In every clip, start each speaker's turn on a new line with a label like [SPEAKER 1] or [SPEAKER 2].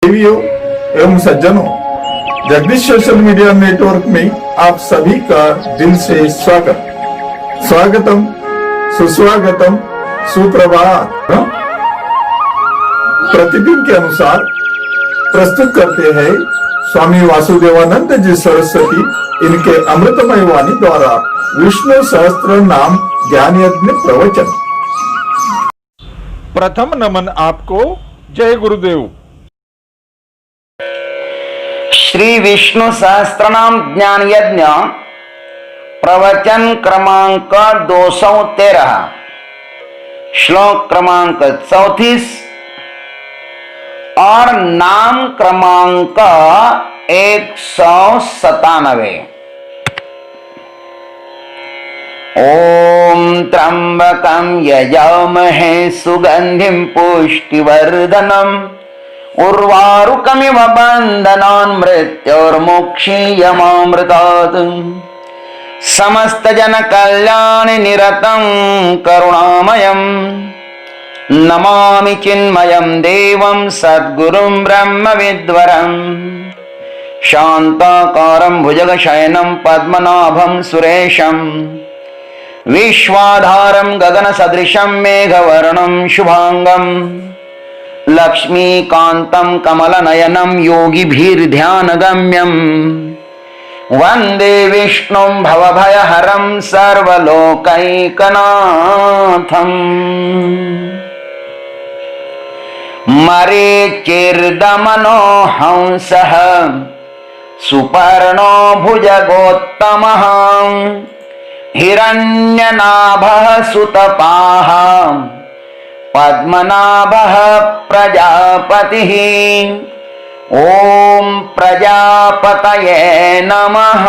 [SPEAKER 1] देवियों एवं सज्जनों, जगदीश सोशल मीडिया नेटवर्क में आप सभी का दिल से स्वागतम, सुस्वागतम, सुप्रभात। प्रतिदिन के अनुसार प्रस्तुत करते हैं स्वामी वासुदेवानंद जी सरस्वती इनके अमृतमय वाणी द्वारा विष्णु सहस्त्र नाम ज्ञान यज्ञ प्रवचन। प्रथम नमन आपको। जय गुरुदेव।
[SPEAKER 2] श्री विष्णु सहस्त्रनाम ज्ञान यज्ञ प्रवचन क्रमांक 213, श्लोक क्रमांक 34 और नाम क्रमांक 197। ओम त्र्यंबकं यजामहे सुगंधिं पुष्टिवर्धनम् उर्वारुकमिव बन्धनान् मृत्योर्मुक्षीयमामृतात्। समस्त जन कल्याणि निरतं करुणामयम् नमामि चिन्मयं देवं सद्गुरुं ब्रह्मविद्वरम्। शान्ताकारं भुजगशयनं पद्मनाभं सुरेशं विश्वाधारं गगनसदृशं मेघवर्णं शुभांगं लक्ष्मीकान्तं कमलनयनं योगिभिर्ध्यानगम्यं वन्दे विष्णुं भवभयहरं सर्वलोकैकनाथम्। मरीचिर्दमनो हंसः सुपर्णो भुजगोत्तमः हिरण्यनाभः सुतपाः पद्मनाभः प्रजापतिः। ओम प्रजापतये नमः।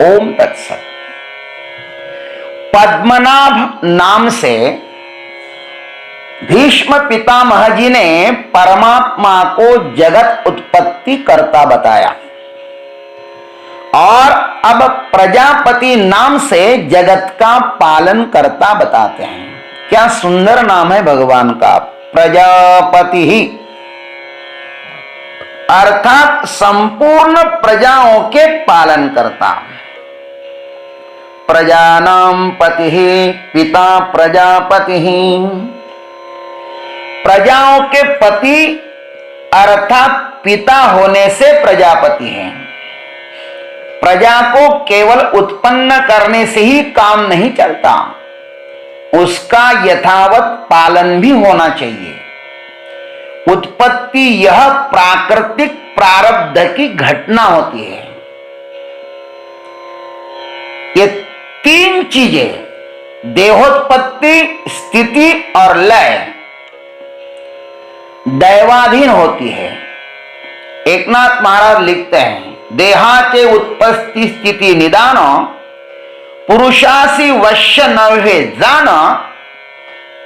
[SPEAKER 2] ओम तत्सत। पद्मनाभ नाम से भीष्म पितामह जी ने परमात्मा को जगत उत्पत्ति करता बताया और अब प्रजापति नाम से जगत का पालन करता बताते हैं। क्या सुंदर नाम है भगवान का, प्रजापति ही, अर्थात संपूर्ण प्रजाओं के पालन करता। प्रजानां पति पिता प्रजापति, प्रजाओं के पति अर्थात पिता होने से प्रजापति हैं। प्रजा को केवल उत्पन्न करने से ही काम नहीं चलता, उसका यथावत पालन भी होना चाहिए। उत्पत्ति यह प्राकृतिक प्रारब्ध की घटना होती है। ये तीन चीजें, देहोत्पत्ति, स्थिति और लय, दैवाधीन होती है। एकनाथ महाराज लिखते हैं, देहाचे उत्पत्ति स्थिति निदान पुरुषासी वश्य नव्हे जान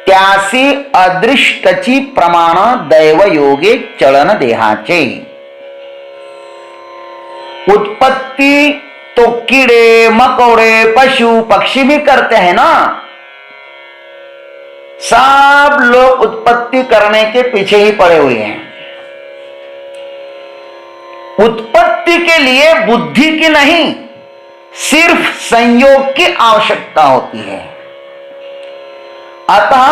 [SPEAKER 2] त्यासी अदृष्टची प्रमाण दैव योगे चलन देहाचे। उत्पत्ति तो कीड़े मकोड़े पशु पक्षी भी करते हैं ना। सब लोग उत्पत्ति करने के पीछे ही पड़े हुए हैं। उत्पत्ति के लिए बुद्धि की नहीं, सिर्फ संयोग की आवश्यकता होती है। अतः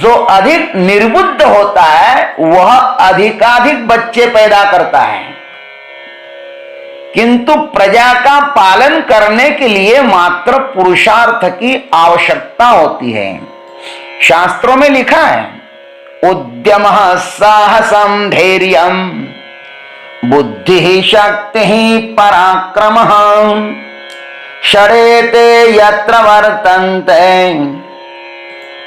[SPEAKER 2] जो अधिक निर्बुद्ध होता है वह अधिकाधिक बच्चे पैदा करता है, किंतु प्रजा का पालन करने के लिए मात्र पुरुषार्थ की आवश्यकता होती है। शास्त्रों में लिखा है, उद्यमः साहसं धैर्यं बुद्धि शक्ति पराक्रमः षडेते यत्र वर्तन्ते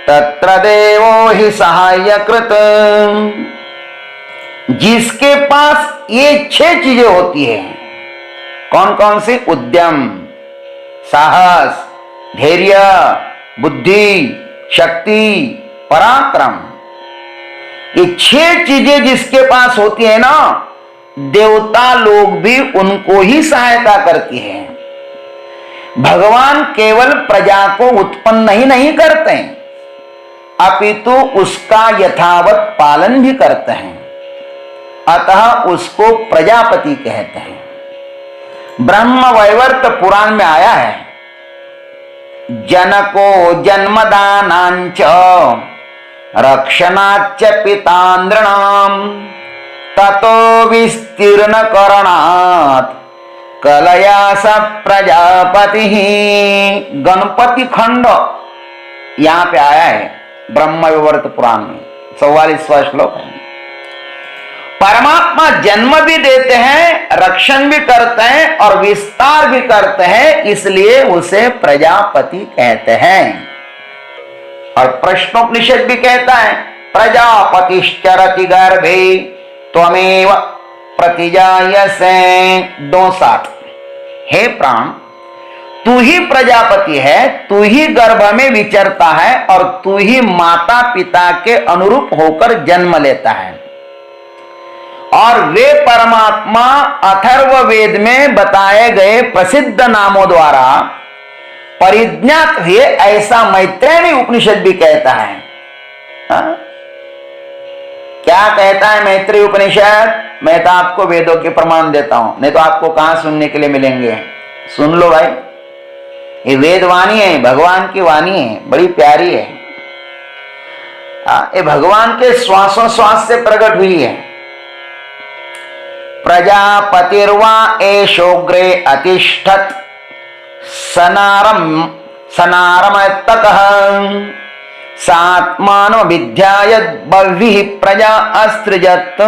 [SPEAKER 2] तत्र देवो हि सहायकृत। जिसके पास ये 6 चीजें होती है, कौन कौन सी? उद्यम, साहस, धैर्य, बुद्धि, शक्ति, पराक्रम। ये 6 चीजें जिसके पास होती है ना, देवता लोग भी उनको ही सहायता करती हैं। भगवान केवल प्रजा को उत्पन्न ही नहीं करते, अपितु उसका यथावत पालन भी करते हैं। अतः उसको प्रजापति कहते हैं। ब्रह्म वैवर्त पुराण में आया है, जनको जन्मदानांच रक्षणाच्च पितांद्रणाम ततो विस्तीर्ण करणात् कलया स प्रजापति। गणपति खंड यहां पे आया है ब्रह्म वैवर्त पुराण में, 44वां श्लोक है। परमात्मा जन्म भी देते हैं, रक्षण भी करते हैं और विस्तार भी करते हैं, इसलिए उसे प्रजापति कहते हैं। और प्रश्नोपनिषद भी कहता है, प्रजापतिश्चरति गर्भे त्वमेव प्रतिजायसे 2:7। हे प्राण, तू ही प्रजापति है, तू ही गर्भ में विचरता है और तू ही माता पिता के अनुरूप होकर जन्म लेता है। और वे परमात्मा अथर्व वेद में बताए गए प्रसिद्ध नामों द्वारा परिज्ञात हुए, ऐसा मैत्रेयी उपनिषद भी कहता है। क्या कहता है मैत्रेयी उपनिषद? मैं तो आपको वेदों के प्रमाण देता हूं, नहीं तो आपको कहां सुनने के लिए मिलेंगे। सुन लो भाई, ये वेद वाणी है, भगवान की वाणी है, बड़ी प्यारी है। ये भगवान के श्वासों श्वास से प्रकट हुई है। प्रजापतिर्वा एषोग्रे अतिष्ठत् सनारमतकः सात्मानो विद्यायत् बह्वीः प्रजा असृजत्।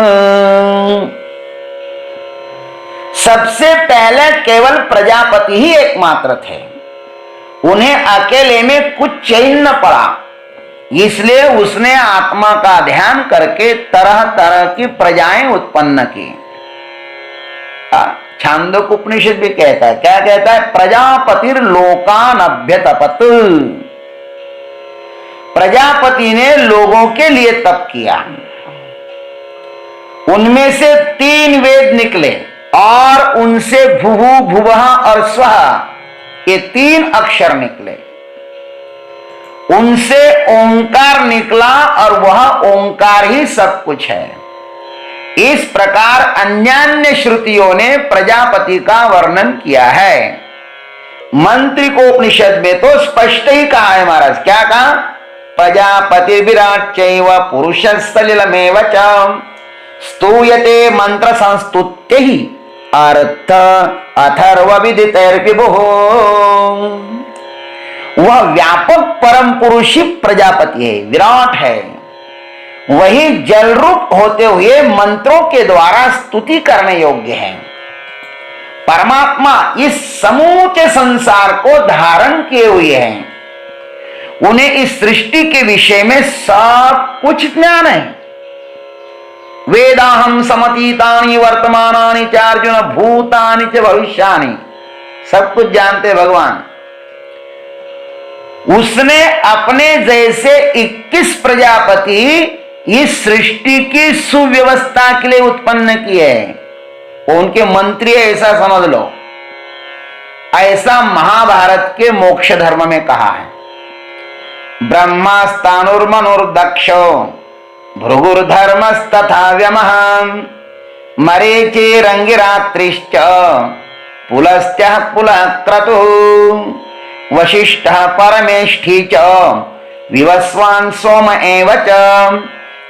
[SPEAKER 2] सबसे पहले केवल प्रजापति ही एकमात्र थे, उन्हें अकेले में कुछ चैन न पड़ा, इसलिए उसने आत्मा का ध्यान करके तरह तरह की प्रजाएं उत्पन्न की। छांदोक उपनिषद भी कहता है, क्या कहता है? प्रजापतिर लोकान अभ्यतपत। प्रजापति ने लोगों के लिए तप किया, उनमें से 3 वेद निकले और उनसे भुभु भुवः और स्वः ये 3 अक्षर निकले। उनसे ओंकार निकला और वह ओंकार ही सब कुछ है। इस प्रकार अन्यान्य श्रुतियों ने प्रजापति का वर्णन किया है। मंत्री को उपनिषद में तो स्पष्ट ही कहा है महाराज, क्या कहा? प्रजापति विराट चैव पुरुष सलिलमेव च स्तूयते मंत्र संस्तुत्य ही अर्थ अथर्व विदितैर्विभुः। वह व्यापक परम पुरुष ही प्रजापति है, विराट है। वही जल रूप होते हुए मंत्रों के द्वारा स्तुति करने योग्य है। परमात्मा इस समूचे संसार को धारण किए हुए हैं। उन्हें इस सृष्टि के विषय में सब कुछ ज्ञान है। वेदाहम समतीतानि वर्तमानानि च अर्जुन भूतानि च भविष्यानि, सब कुछ जानते भगवान। उसने अपने जैसे 21 प्रजापति इस सृष्टि की सुव्यवस्था के लिए उत्पन्न किए हैं। उनके मंत्री ऐसा समझ लो। ऐसा महाभारत के मोक्ष धर्म में कहा है। ब्रह्मास्तानुर्मनुर्दक्षो भृगुर्धर्मस्तथा व्यमः मरीचिरंगिरात्रिश्च पुलस्त्यः पुलः क्रतुः वशिष्ठः परमेष्ठी च विवस्वान् सोम एव च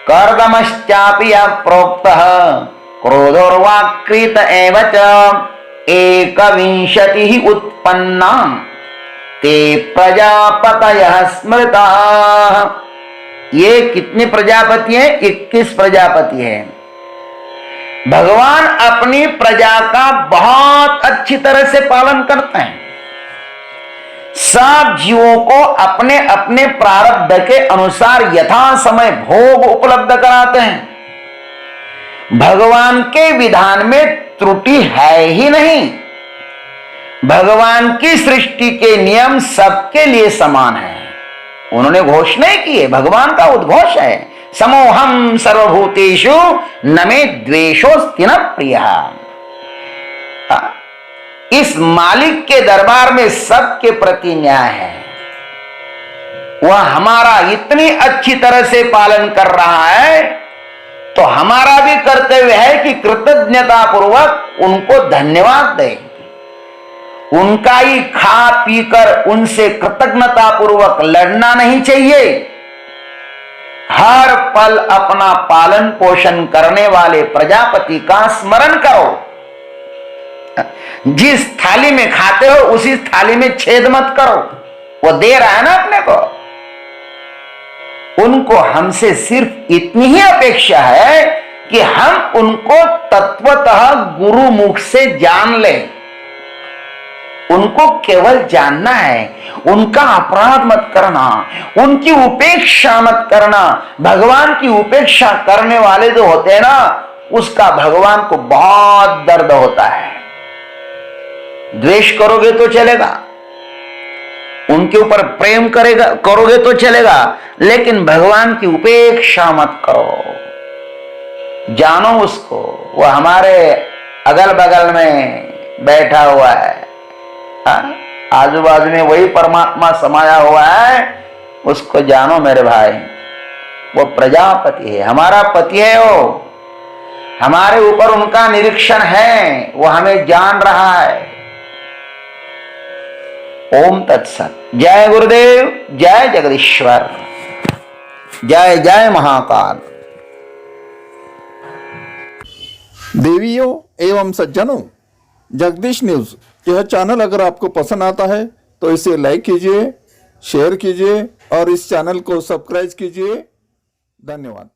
[SPEAKER 2] कर्दमश्चापि यः प्रोक्तः क्रोधोर्वाक्रीत एव च 21 उत्पन्ना ते प्रजापतयः स्मृताः। ये कितने प्रजापति हैं? 21 प्रजापति हैं। भगवान अपनी प्रजा का बहुत अच्छी तरह से पालन करते हैं। सब जीवों को अपने अपने प्रारब्ध के अनुसार यथा समय भोग उपलब्ध कराते हैं। भगवान के विधान में त्रुटि है ही नहीं। भगवान की सृष्टि के नियम सबके लिए समान है। उन्होंने घोषणा की है, भगवान का उद्घोष है, समोहम सर्वभूतेषु न मे द्वेषोस्ति न प्रियः। इस मालिक के दरबार में सबके प्रति न्याय है। वह हमारा इतनी अच्छी तरह से पालन कर रहा है तो हमारा भी कर्तव्य है कि कृतज्ञता पूर्वक उनको धन्यवाद दें, उनका ही खा पीकर उनसे कृतज्ञता पूर्वक लड़ना नहीं चाहिए। हर पल अपना पालन पोषण करने वाले प्रजापति का स्मरण करो। जिस थाली में खाते हो उसी थाली में छेद मत करो, वो दे रहा है ना अपने को। उनको हमसे सिर्फ इतनी ही अपेक्षा है कि हम उनको तत्वतः गुरु मुख से जान लें। उनको केवल जानना है, उनका अपराध मत करना, उनकी उपेक्षा मत करना। भगवान की उपेक्षा करने वाले जो होते हैं ना, उसका भगवान को बहुत दर्द होता है। द्वेष करोगे तो चलेगा, उनके ऊपर प्रेम करोगे तो चलेगा, लेकिन भगवान की उपेक्षा मत करो। जानो उसको, वो हमारे अगल बगल में बैठा हुआ है, आजू बाजू में वही परमात्मा समाया हुआ है। उसको जानो मेरे भाई, वो प्रजापति है, हमारा पति है। वो हमारे ऊपर उनका निरीक्षण है, वो हमें जान रहा है। ओम तत्सत। जय गुरुदेव, जय जगदीश्वर, जय जय महाकाल।
[SPEAKER 1] देवियों एवं सज्जनों, जगदीश न्यूज यह चैनल अगर आपको पसंद आता है तो इसे लाइक कीजिए, शेयर कीजिए और इस चैनल को सब्सक्राइब कीजिए। धन्यवाद।